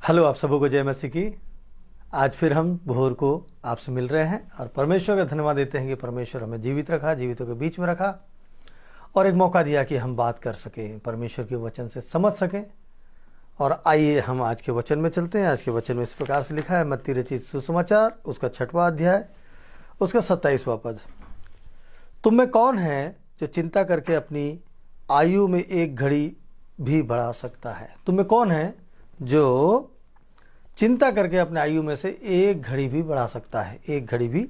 Hello, आप सबों को जय मसीह की। आज फिर हम भोर को आपसे मिल रहे हैं और परमेश्वर का धन्यवाद देते हैं कि परमेश्वर हमें जीवित रखा, जीवितों के बीच में रखा और एक मौका दिया कि हम बात कर सकें, परमेश्वर के वचन से समझ सकें। और आइए हम आज के वचन में चलते हैं। आज के वचन में इस प्रकार से लिखा है, मत्ती रचित सुसमाचार उसका 6वां अध्याय उसका 27वां पद। तुम में कौन है जो चिंता करके अपनी आयु में एक घड़ी भी बढ़ा सकता है? तुम में कौन है जो चिंता करके अपने आयु में से एक घड़ी भी बढ़ा सकता है? एक घड़ी भी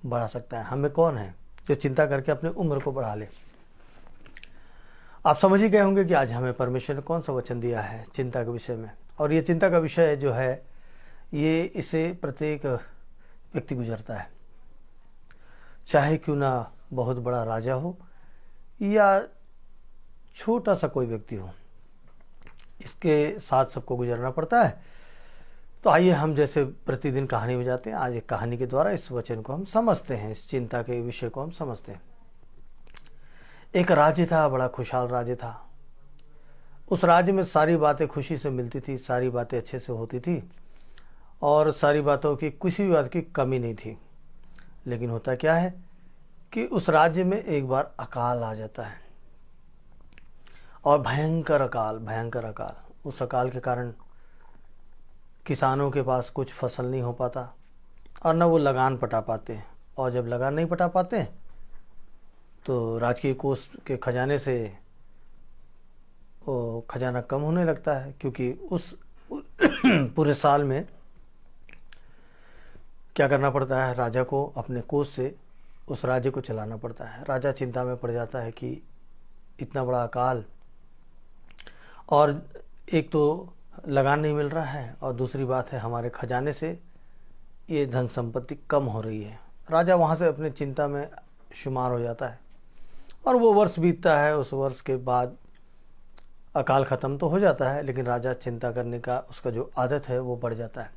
बढ़ा सकता है। हमें कौन है जो चिंता करके अपने उम्र को बढ़ा ले? आप समझ ही गए होंगे कि आज हमें परमेश्वर ने कौन सा वचन दिया है चिंता के विषय में। और ये चिंता का विषय जो है, ये इसे प्रत्येक व्यक्ति गुजरता है, चाहे क्यों ना बहुत बड़ा राजा हो या छोटा सा कोई व्यक्ति हो, इसके साथ सबको गुजरना पड़ता है। तो आइए हम जैसे प्रतिदिन कहानी में जाते हैं, आज एक कहानी के द्वारा इस वचन को हम समझते हैं, इस चिंता के विषय को हम समझते हैं। एक राज्य था, बड़ा खुशहाल राज्य था। उस राज्य में सारी बातें खुशी से मिलती थी, सारी बातें अच्छे से होती थी और सारी बातों की किसी भी बात की कमी नहीं थी। लेकिन होता क्या है कि उस राज्य में एक बार अकाल आ जाता है, और भयंकर अकाल, भयंकर अकाल। उस अकाल के कारण किसानों के पास कुछ फसल नहीं हो पाता और न वो लगान पटा पाते। और जब लगान नहीं पटा पाते तो राजकीय कोष के खजाने से वो खजाना कम होने लगता है, क्योंकि उस पूरे साल में क्या करना पड़ता है, राजा को अपने कोष से उस राज्य को चलाना पड़ता है। राजा चिंता में पड़ जाता है कि इतना बड़ा अकाल, और एक तो लगान नहीं मिल रहा है और दूसरी बात है हमारे खजाने से ये धन संपत्ति कम हो रही है। राजा वहाँ से अपने चिंता में शुमार हो जाता है और वो वर्ष बीतता है। उस वर्ष के बाद अकाल ख़त्म तो हो जाता है, लेकिन राजा चिंता करने का उसका जो आदत है वो बढ़ जाता है।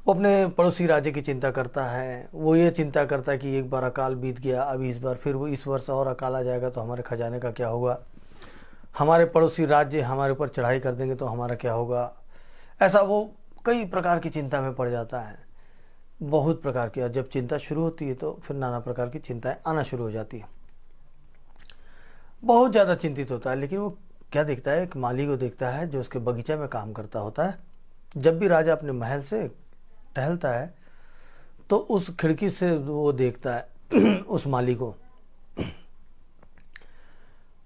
वो अपने पड़ोसी राज्य की चिंता करता है। वो ये चिंता करता है कि एक बार अकाल बीत गया, अभी इस बार फिर वो इस वर्ष और अकाल आ जाएगा तो हमारे खजाने का क्या होगा, हमारे पड़ोसी राज्य हमारे ऊपर चढ़ाई कर देंगे तो हमारा क्या होगा। ऐसा वो कई प्रकार की चिंता में पड़ जाता है, बहुत प्रकार की। और जब चिंता शुरू होती है तो फिर नाना प्रकार की चिंताएं आना शुरू हो जाती है। बहुत ज़्यादा चिंतित होता है। लेकिन वो क्या देखता है, एक माली को देखता है जो उसके बगीचे में काम करता होता है। जब भी राजा अपने महल से टहलता है तो उस खिड़की से वो देखता है उस माली को,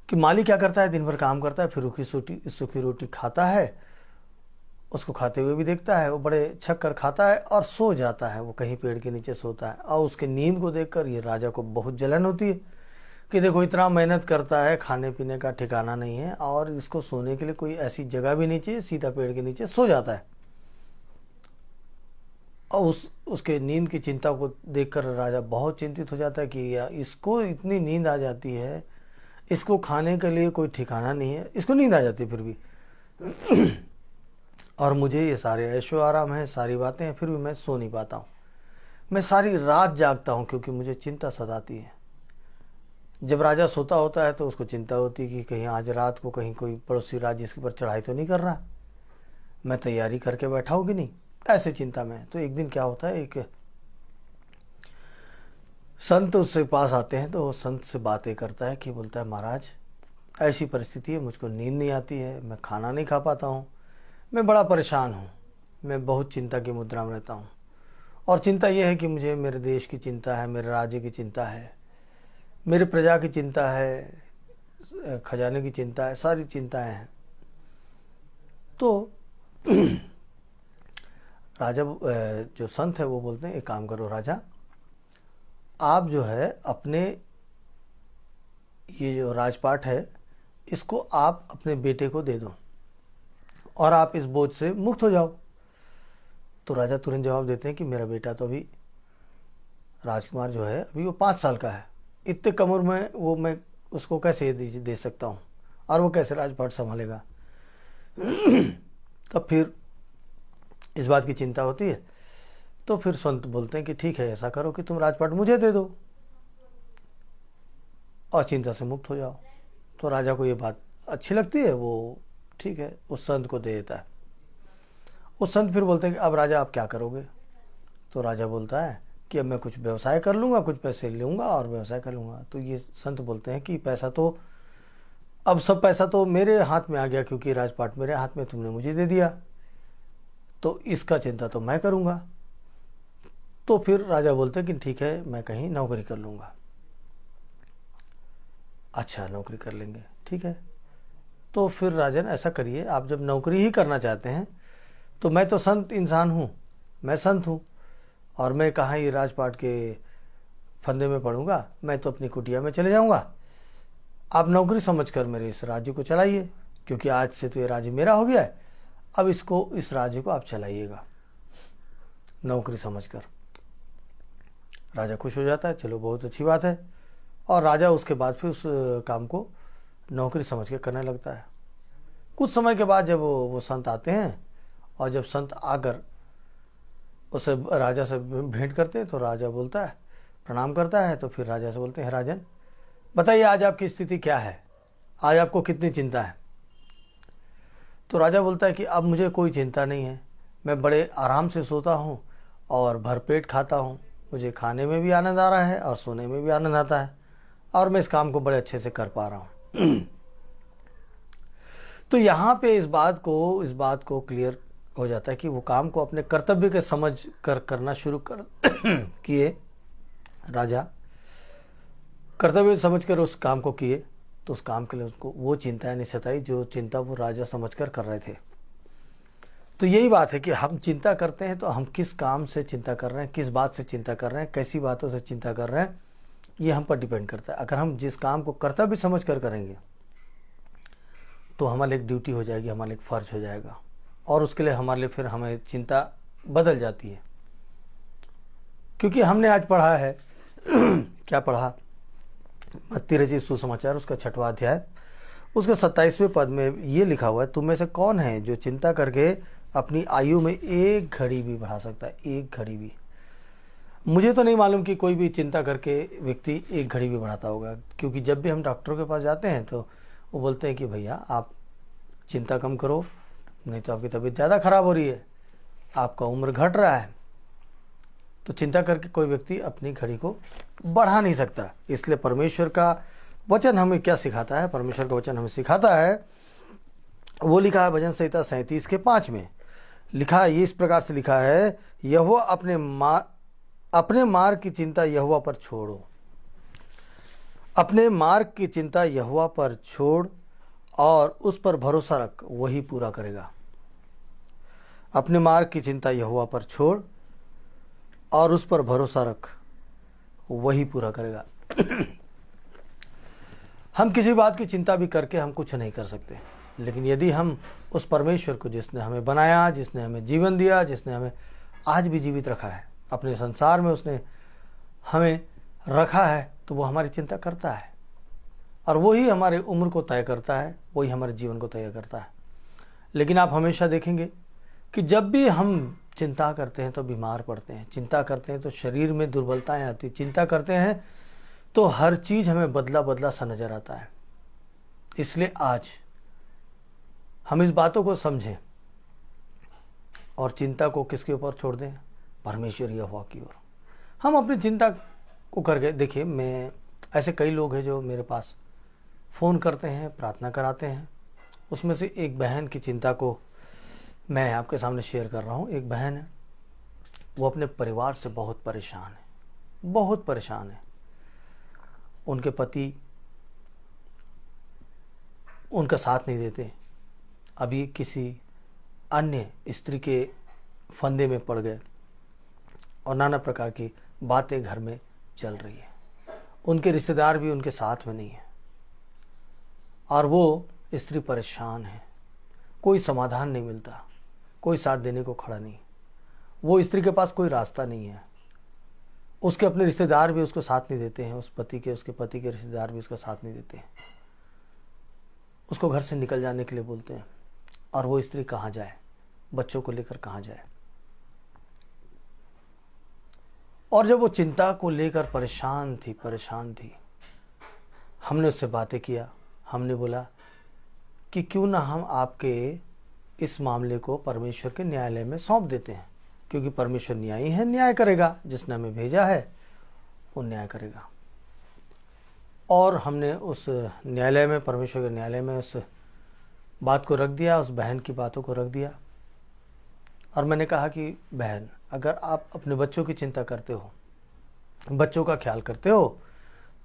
कि माली क्या करता है, दिन भर काम करता है, फिर सूखी रोटी खाता है। उसको खाते हुए भी देखता है, वो बड़े छक कर खाता है और सो जाता है। वो कहीं पेड़ के नीचे सोता है और उसके नींद को देखकर ये राजा को बहुत जलन होती है कि देखो इतना मेहनत करता है, खाने पीने का ठिकाना नहीं है और इसको सोने के लिए कोई ऐसी जगह भी नहीं चाहिए, सीधा पेड़ के नीचे सो जाता है। और उसके नींद की चिंता को देखकर राजा बहुत चिंतित हो जाता है कि यार इसको इतनी नींद आ जाती है, इसको खाने के लिए कोई ठिकाना नहीं है, इसको नींद आ जाती है फिर भी और मुझे ये सारे ऐशो आराम है, सारी बातें हैं, फिर भी मैं सो नहीं पाता हूँ। मैं सारी रात जागता हूँ क्योंकि मुझे चिंता सताती है। जब राजा सोता होता है तो उसको चिंता होती है कि कहीं आज रात को कहीं कोई पड़ोसी राज्य इसके ऊपर चढ़ाई तो नहीं कर रहा, मैं तैयारी करके बैठा हूँ कि नहीं, ऐसे चिंता में। तो एक दिन क्या होता है, एक संत उसके पास आते हैं तो वो संत से बातें करता है कि बोलता है, महाराज ऐसी परिस्थिति है, मुझको नींद नहीं आती है, मैं खाना नहीं खा पाता हूँ, मैं बड़ा परेशान हूँ, मैं बहुत चिंता की मुद्रा में रहता हूँ। और चिंता यह है कि मुझे मेरे देश की चिंता है, मेरे राज्य की चिंता है, मेरे प्रजा की चिंता है, खजाने की चिंता है, सारी चिंताएं हैं। तो राजा जो संत है वो बोलते हैं, एक काम करो राजा, आप जो है अपने ये जो राजपाट है इसको आप अपने बेटे को दे दो और आप इस बोझ से मुक्त हो जाओ। तो राजा तुरंत जवाब देते हैं कि मेरा बेटा तो अभी राजकुमार जो है अभी वो 5 साल का है, इतने कम उम्र में वो मैं उसको कैसे दे सकता हूँ और वो कैसे राजपाट संभालेगा। तब फिर इस बात की चिंता होती है। तो फिर संत बोलते हैं कि ठीक है, ऐसा करो कि तुम राजपाट मुझे दे दो और चिंता से मुक्त हो जाओ। तो राजा को ये बात अच्छी लगती है, वो ठीक है उस संत को दे देता है। उस संत फिर बोलते हैं कि अब राजा आप क्या करोगे? तो राजा बोलता है कि अब मैं कुछ व्यवसाय कर लूँगा, कुछ पैसे लूँगा और व्यवसाय कर लूँगा। तो ये संत बोलते हैं कि पैसा तो अब सब पैसा तो मेरे हाथ में आ गया, क्योंकि राजपाट मेरे हाथ में तुमने मुझे दे दिया, तो इसका चिंता तो मैं करूँगा। तो फिर राजा बोलते हैं कि ठीक है, मैं कहीं नौकरी कर लूँगा। अच्छा, नौकरी कर लेंगे, ठीक है। तो फिर राजन ऐसा करिए, आप जब नौकरी ही करना चाहते हैं तो मैं तो संत इंसान हूँ, मैं संत हूँ, और मैं कहाँ ये राजपाट के फंदे में पड़ूंगा, मैं तो अपनी कुटिया में चले जाऊंगा। आप नौकरी समझकर मेरे इस राज्य को चलाइए, क्योंकि आज से तो ये राज्य मेरा हो गया है, अब इस राज्य को आप चलाइएगा नौकरी समझकर। राजा खुश हो जाता है, चलो बहुत अच्छी बात है, और राजा उसके बाद फिर उस काम को नौकरी समझ के करने लगता है। कुछ समय के बाद जब वो संत आते हैं, और जब संत आकर उसे राजा से भेंट करते हैं, तो राजा बोलता है, प्रणाम करता है। तो फिर राजा से बोलते हैं, राजन बताइए आज आपकी स्थिति क्या है, आज आपको कितनी चिंता है? तो राजा बोलता है कि अब मुझे कोई चिंता नहीं है, मैं बड़े आराम से सोता हूँ और भरपेट खाता हूँ, मुझे खाने में भी आनंद आ रहा है और सोने में भी आनंद आता है, और मैं इस काम को बड़े अच्छे से कर पा रहा हूँ। तो यहाँ पे इस बात को क्लियर हो जाता है कि वो काम को अपने कर्तव्य के समझ कर करना शुरू कर किए। राजा कर्तव्य समझ कर उस काम को किए, तो उस काम के लिए उसको वो चिंताएं नहीं सताई जो चिंता वो राजा समझकर कर रहे थे। तो यही बात है कि हम चिंता करते हैं तो हम किस काम से चिंता कर रहे हैं, किस बात से चिंता कर रहे हैं, कैसी बातों से चिंता कर रहे हैं, ये हम पर डिपेंड करता है। अगर हम जिस काम को कर्तव्य समझ कर करेंगे तो हमारे एक ड्यूटी हो जाएगी, हमारे एक फ़र्ज हो जाएगा, और उसके लिए हमारे लिए फिर हमें चिंता बदल जाती है। क्योंकि हमने आज पढ़ा है क्या पढ़ा, मत्ती रचित सुसमाचार उसका 6वां अध्याय उसके 27वें पद में ये लिखा हुआ है, तुम में से कौन है जो चिंता करके अपनी आयु में एक घड़ी भी बढ़ा सकता है? एक घड़ी भी। मुझे तो नहीं मालूम कि कोई भी चिंता करके व्यक्ति एक घड़ी भी बढ़ाता होगा, क्योंकि जब भी हम डॉक्टरों के पास जाते हैं तो वो बोलते हैं कि भैया आप चिंता कम करो, नहीं तो आपकी तबीयत ज़्यादा खराब हो रही है, आपका उम्र घट रहा है। तो चिंता करके कोई व्यक्ति अपनी घड़ी को बढ़ा नहीं सकता। इसलिए परमेश्वर का वचन हमें क्या सिखाता है? परमेश्वर का वचन हमें सिखाता है, वो लिखा है भजन संहिता 37 के 5 में लिखा है, ये इस प्रकार से लिखा है, यहोवा अपने मार्ग की चिंता यहोवा पर छोड़ो, अपने मार्ग की चिंता यहोवा पर छोड़ और उस पर भरोसा रख, वही पूरा करेगा। अपने मार्ग की चिंता यहोवा पर छोड़ और उस पर भरोसा रख, वही पूरा करेगा। हम किसी बात की चिंता भी करके हम कुछ नहीं कर सकते, लेकिन यदि हम उस परमेश्वर को, जिसने हमें बनाया, जिसने हमें जीवन दिया, जिसने हमें आज भी जीवित रखा है, अपने संसार में उसने हमें रखा है, तो वो हमारी चिंता करता है, और वही हमारे उम्र को तय करता है, वही हमारे जीवन को तय करता है। लेकिन आप हमेशा देखेंगे कि जब भी हम चिंता करते हैं तो बीमार पड़ते हैं, चिंता करते हैं तो शरीर में दुर्बलताएं आती, चिंता करते हैं तो हर चीज़ हमें बदला बदला सा नजर आता है। इसलिए आज हम इस बातों को समझें और चिंता को किसके ऊपर छोड़ दें? परमेश्वर यहोवा की ओर। हम अपनी चिंता को करके देखिए, मैं ऐसे कई लोग हैं जो मेरे पास फ़ोन करते हैं, प्रार्थना कराते हैं। उसमें से एक बहन की चिंता को मैं आपके सामने शेयर कर रहा हूँ। एक बहन है, वो अपने परिवार से बहुत परेशान है, बहुत परेशान है। उनके पति उनका साथ नहीं देते, अभी किसी अन्य स्त्री के फंदे में पड़ गए और नाना प्रकार की बातें घर में चल रही है। उनके रिश्तेदार भी उनके साथ में नहीं है और वो स्त्री परेशान है, कोई समाधान नहीं मिलता, कोई साथ देने को खड़ा नहीं। वो स्त्री के पास कोई रास्ता नहीं है, उसके अपने रिश्तेदार भी उसको साथ नहीं देते हैं, उसके पति के रिश्तेदार भी उसका साथ नहीं देते हैं, उसको घर से निकल जाने के लिए बोलते हैं। और वो स्त्री कहाँ जाए, बच्चों को लेकर कहाँ जाए? और जब वो चिंता को लेकर परेशान थी, हमने उससे बातें किया। हमने बोला कि क्यों ना हम आपके इस मामले को परमेश्वर के न्यायालय में सौंप देते हैं, क्योंकि परमेश्वर न्यायी है, न्याय करेगा। जिसने हमें भेजा है वो न्याय करेगा। और हमने उस न्यायालय में, परमेश्वर के न्यायालय में उस बात को रख दिया, उस बहन की बातों को रख दिया। और मैंने कहा कि बहन, अगर आप अपने बच्चों की चिंता करते हो, बच्चों का ख्याल करते हो,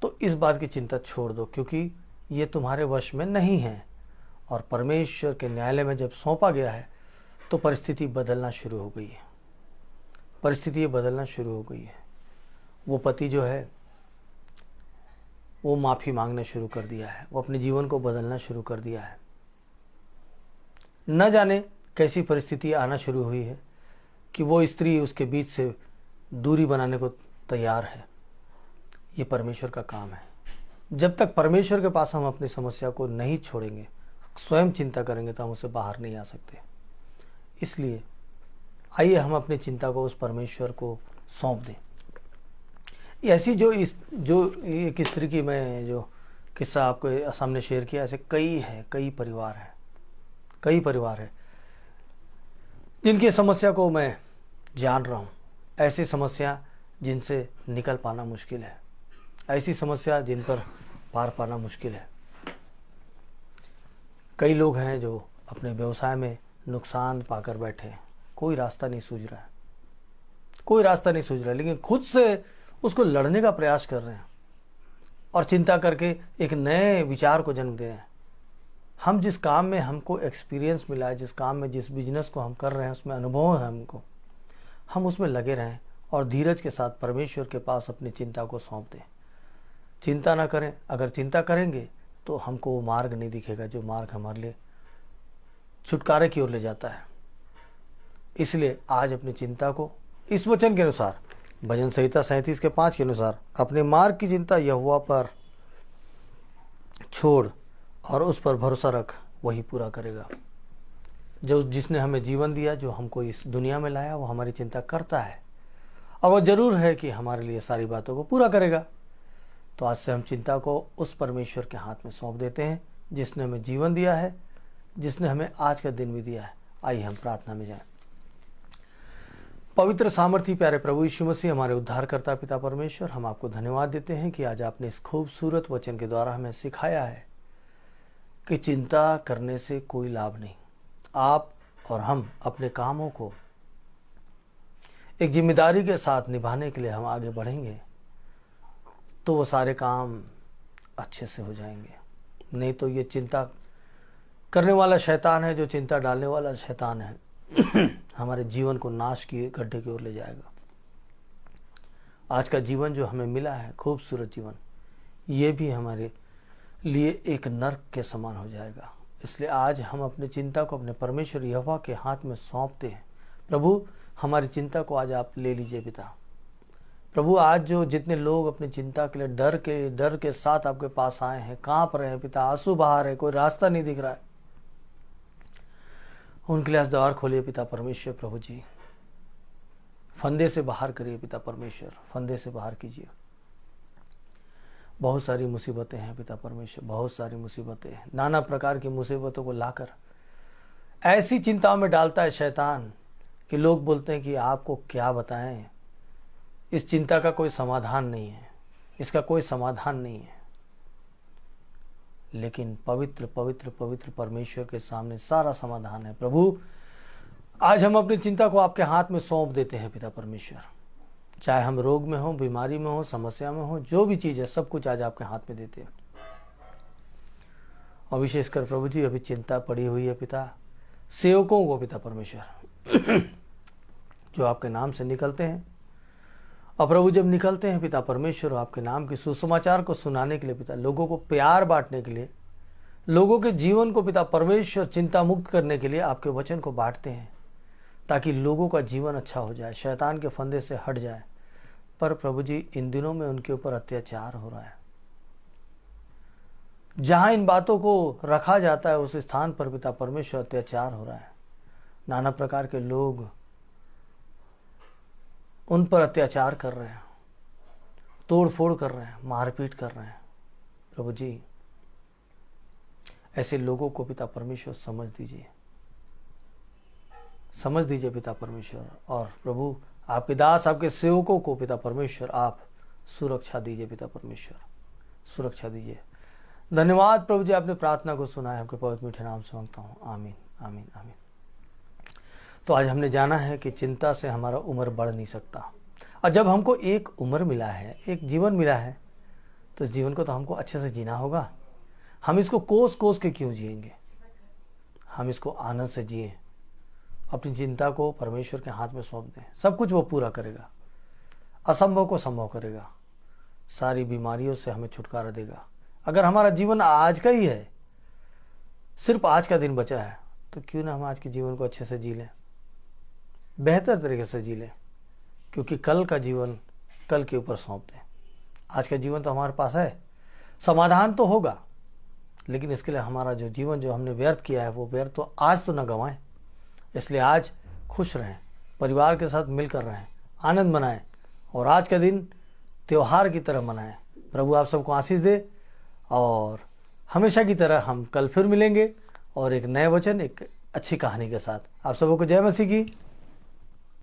तो इस बात की चिंता छोड़ दो, क्योंकि ये तुम्हारे वश में नहीं है। और परमेश्वर के न्यायालय में जब सौंपा गया है तो परिस्थिति बदलना शुरू हो गई है। परिस्थिति बदलना शुरू हो गई है। वो पति जो है वो माफ़ी मांगना शुरू कर दिया है, वो अपने जीवन को बदलना शुरू कर दिया है। न जाने कैसी परिस्थिति आना शुरू हुई है कि वो स्त्री उसके बीच से दूरी बनाने को तैयार है। ये परमेश्वर का काम है। जब तक परमेश्वर के पास हम अपनी समस्या को नहीं छोड़ेंगे, स्वयं चिंता करेंगे, तो हम उससे बाहर नहीं आ सकते। इसलिए आइए हम अपनी चिंता को उस परमेश्वर को सौंप दें। ऐसी जो एक स्त्री की मैं जो किस्सा आपको सामने शेयर किया, ऐसे कई परिवार हैं जिनकी समस्या को मैं जान रहा हूँ। ऐसी समस्या जिनसे निकल पाना मुश्किल है, ऐसी समस्या जिन पर पार पाना मुश्किल है। कई लोग हैं जो अपने व्यवसाय में नुकसान पाकर बैठे हैं, कोई रास्ता नहीं सूझ रहा है, लेकिन खुद से उसको लड़ने का प्रयास कर रहे हैं और चिंता करके एक नए विचार को जन्म दे रहे हैं। हम जिस काम में हमको एक्सपीरियंस मिला है, जिस काम में, जिस बिजनेस को हम कर रहे हैं, उसमें अनुभव है हमको, हम उसमें लगे रहें और धीरज के साथ परमेश्वर के पास अपनी चिंता को सौंप दें। चिंता ना करें। अगर चिंता करेंगे तो हमको वो मार्ग नहीं दिखेगा जो मार्ग हमारे लिए छुटकारे की ओर ले जाता है। इसलिए आज अपनी चिंता को इस वचन के अनुसार, भजन संहिता 37 के 5 के अनुसार, अपने मार्ग की चिंता यहोवा पर छोड़ और उस पर भरोसा रख, वही पूरा करेगा। जो जिसने हमें जीवन दिया, जो हमको इस दुनिया में लाया, वो हमारी चिंता करता है और वो जरूर है कि हमारे लिए सारी बातों को पूरा करेगा। तो आज से हम चिंता को उस परमेश्वर के हाथ में सौंप देते हैं जिसने हमें जीवन दिया है, जिसने हमें आज का दिन भी दिया है। आइए हम प्रार्थना में जाएं। पवित्र सामर्थी प्यारे प्रभु यीशु मसीह, हमारे उद्धारकर्ता पिता परमेश्वर, हम आपको धन्यवाद देते हैं कि आज आपने इस खूबसूरत वचन के द्वारा हमें सिखाया है कि चिंता करने से कोई लाभ नहीं। आप और हम अपने कामों को एक जिम्मेदारी के साथ निभाने के लिए हम आगे बढ़ेंगे तो वो सारे काम अच्छे से हो जाएंगे। नहीं तो ये चिंता करने वाला शैतान है, जो चिंता डालने वाला शैतान है, हमारे जीवन को नाश किए गड्ढे की ओर ले जाएगा। आज का जीवन जो हमें मिला है, खूबसूरत जीवन, ये भी हमारे लिए एक नर्क के समान हो जाएगा। इसलिए आज हम अपनी चिंता को अपने परमेश्वर यहोवा के हाथ में सौंपते हैं। प्रभु, हमारी चिंता को आज आप ले लीजिए पिता। प्रभु, आज जो जितने लोग अपनी चिंता के लिए डर के साथ आपके पास आए हैं, कांप रहे हैं पिता, आंसू बहा रहे हैं, कोई रास्ता नहीं दिख रहा है, उनके लिए आज द्वार खोलिए पिता परमेश्वर। प्रभु जी, फंदे से बाहर करिए पिता परमेश्वर, फंदे से बाहर कीजिए। बहुत सारी मुसीबतें हैं पिता परमेश्वर, बहुत सारी मुसीबतें हैं। नाना प्रकार की मुसीबतों को लाकर ऐसी चिंताओं में डालता है शैतान कि लोग बोलते हैं कि आपको क्या बताएं, इस चिंता का कोई समाधान नहीं है, इसका कोई समाधान नहीं है। लेकिन पवित्र पवित्र पवित्र परमेश्वर के सामने सारा समाधान है। प्रभु, आज हम अपनी चिंता को आपके हाथ में सौंप देते हैं पिता परमेश्वर। चाहे हम रोग में हो, बीमारी में हो, समस्या में हो, जो भी चीज है, सब कुछ आज आपके हाथ में देते हैं। और विशेषकर प्रभु जी, अभी चिंता पड़ी हुई है पिता सेवकों को पिता परमेश्वर, जो आपके नाम से निकलते हैं। और प्रभु, जब निकलते हैं पिता परमेश्वर आपके नाम के सुसमाचार को सुनाने के लिए पिता, लोगों को प्यार बांटने के लिए, लोगों के जीवन को पिता परमेश्वर चिंता मुक्त करने के लिए आपके वचन को बांटते हैं, ताकि लोगों का जीवन अच्छा हो जाए, शैतान के फंदे से हट जाए। पर प्रभु जी, इन दिनों में उनके ऊपर अत्याचार हो रहा है। जहां इन बातों को रखा जाता है उस स्थान पर पिता परमेश्वर अत्याचार हो रहा है। नाना प्रकार के लोग उन पर अत्याचार कर रहे हैं, तोड़ फोड़ कर रहे हैं, मारपीट कर रहे हैं। प्रभु जी, ऐसे लोगों को पिता परमेश्वर समझ दीजिए। समझ दीजिए पिता परमेश्वर। और प्रभु आपके दास, आपके सेवकों को पिता परमेश्वर आप सुरक्षा दीजिए पिता परमेश्वर, सुरक्षा दीजिए। धन्यवाद प्रभु जी, आपने प्रार्थना को सुना है, आपके पवित्र मीठे नाम से मांगता हूँ, आमीन आमीन आमीन। तो आज हमने जाना है कि चिंता से हमारा उम्र बढ़ नहीं सकता, और जब हमको एक उम्र मिला है, एक जीवन मिला है, तो इस जीवन को तो हमको अच्छे से जीना होगा। हम इसको कोस कोस के क्यों जिएंगे, हम इसको आनंद से जिए, अपनी चिंता को परमेश्वर के हाथ में सौंप दें। सब कुछ वो पूरा करेगा, असंभव को संभव करेगा, सारी बीमारियों से हमें छुटकारा देगा। अगर हमारा जीवन आज का ही है, सिर्फ आज का दिन बचा है, तो क्यों ना हम आज के जीवन को अच्छे से जी लें, बेहतर तरीके से जी लें, क्योंकि कल का जीवन कल के ऊपर सौंप दें। आज का जीवन तो हमारे पास है, समाधान तो होगा, लेकिन इसके लिए हमारा जो जीवन जो हमने व्यर्थ किया है, वो व्यर्थ तो आज तो न गंवाएं। इसलिए आज खुश रहें, परिवार के साथ मिलकर रहें, आनंद मनाएं, और आज का दिन त्योहार की तरह मनाएं। प्रभु आप सबको आशीष दे, और हमेशा की तरह हम कल फिर मिलेंगे, और एक नए वचन, एक अच्छी कहानी के साथ। आप सबको जय मसीह की।